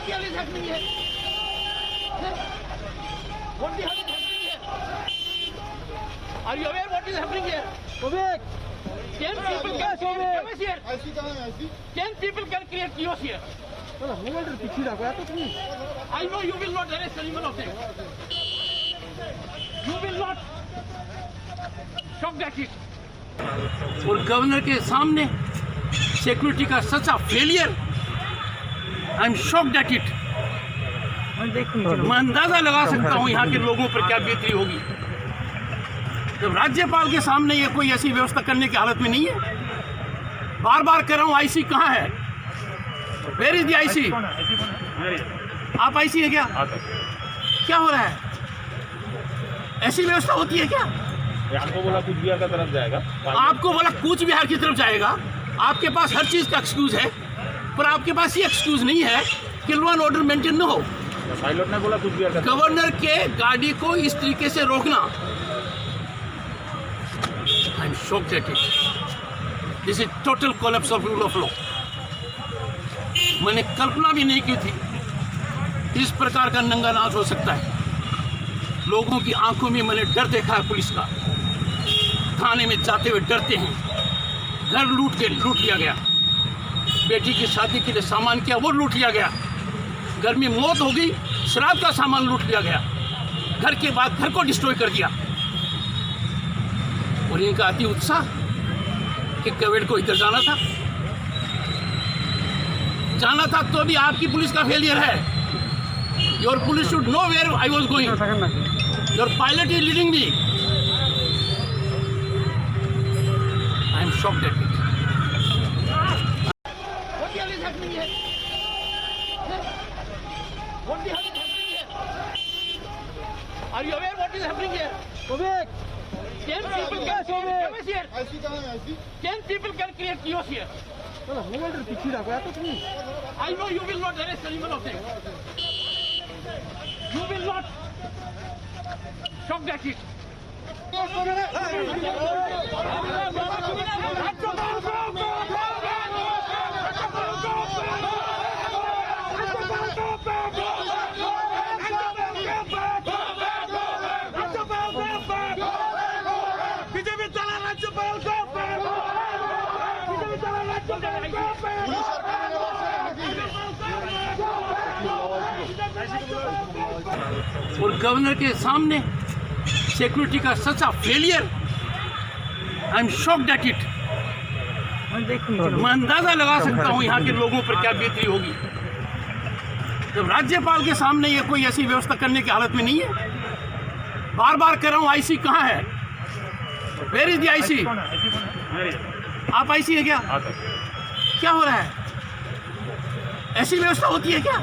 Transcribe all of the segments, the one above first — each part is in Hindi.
What the hell is happening here? What the hell is happening here? Are you aware what is happening here? 10 people can create chaos here. 10 people can create chaos here. I know you will not arrest anyone of them. You will not shock that it. और गवर्नर के सामने सिक्योरिटी का सच्चा failure, I am shocked at it. मैं अंदाजा लगा सकता हूँ यहाँ के लोगों पर क्या बीती होगी जब राज्यपाल के सामने ये कोई ऐसी व्यवस्था करने की हालत में नहीं है। बार बार कह रहा हूँ, आईसी कहाँ है? Where is the IC? आप आईसी है क्या? क्या हो रहा है? ऐसी व्यवस्था होती है क्या? आपको बोला कूच बिहार की तरफ जाएगा, आपको बोला कूच बिहार की तरफ जाएगा। आपके पास हर चीज का एक्सक्यूज है, पर आपके पास ये एक्सक्यूज नहीं है कि लॉ एंड ऑर्डर मेंटेन न हो। पायलट ने बोला कूच बिहार का। गवर्नर के गाड़ी को इस तरीके से रोकना, आई am shocked at it. This is total collapse of rule of law. मैंने कल्पना भी नहीं की थी इस प्रकार का नंगा नाच हो सकता है। लोगों की आंखों में मैंने डर देखा है पुलिस का। थाने में जाते हुए डरते हैं। घर लूट लिया गया। बेटी की शादी के लिए सामान किया, वो लूट लिया गया। घर में मौत हो गई, शराब का सामान लूट लिया गया। घर के बाद घर को डिस्ट्रॉय कर दिया। और इनका अति उत्साह कि कवेड़ को इधर जाना था तो भी आपकी पुलिस का फेलियर है। Your police should know where I was going. Your pilot is leading me. I am shocked at it. What the hell is happening here? What the hell is happening here? Are you aware what is happening here? 10 people can create chaos here. 10 people can create chaos here. I know you will not arrest anyone of them. You will not shock that it. और गवर्नर के सामने सिक्योरिटी का सच्चा failure, I am shocked at it. मैं अंदाजा लगा सकता हूँ यहाँ के लोगों पर क्या बीती होगी जब राज्यपाल के सामने ये कोई ऐसी व्यवस्था करने की हालत में नहीं है। बार बार कह रहा हूँ, आईसी कहाँ है? Where is the IC? आप आईसी है क्या? क्या हो रहा है? ऐसी व्यवस्था होती है क्या?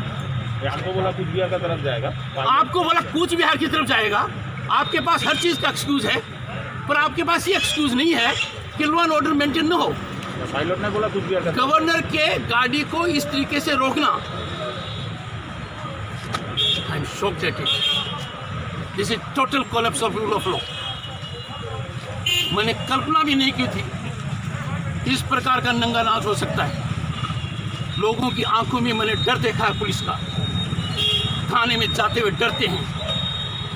आपको बोला कूच बिहार की तरफ जाएगा। आपको बोला कूच बिहार की तरफ जाएगा। आपके पास हर चीज का एक्सक्यूज है, पर आपके पास ये एक्सक्यूज नहीं है कि लॉ एंड ऑर्डर मेंटेन न हो। पायलट ने बोला कूच बिहार का। गवर्नर के गाड़ी को इस तरीके से रोकना, आई am shocked at it. This is total collapse of rule of law. मैंने कल्पना भी नहीं की थी इस प्रकार का नंगा नाच हो सकता है। लोगों की आंखों में मैंने डर देखा है पुलिस का। थाने में जाते हुए डरते हैं।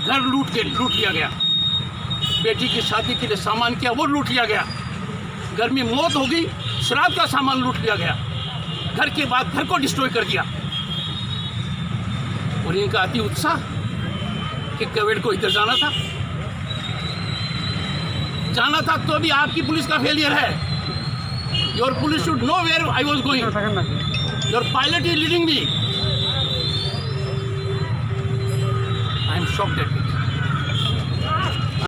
घर लूट लिया गया। बेटी की शादी के लिए सामान किया, वो लूट लिया गया। घर में मौत हो गई, शराब का सामान लूट लिया गया। घर के बाद घर को डिस्ट्रॉय कर दिया। और इनका अति उत्साह कि कवेड़ को इधर जाना था तो भी आपकी पुलिस का फेलियर है। Your police should know where I was going. Your pilot is leading me.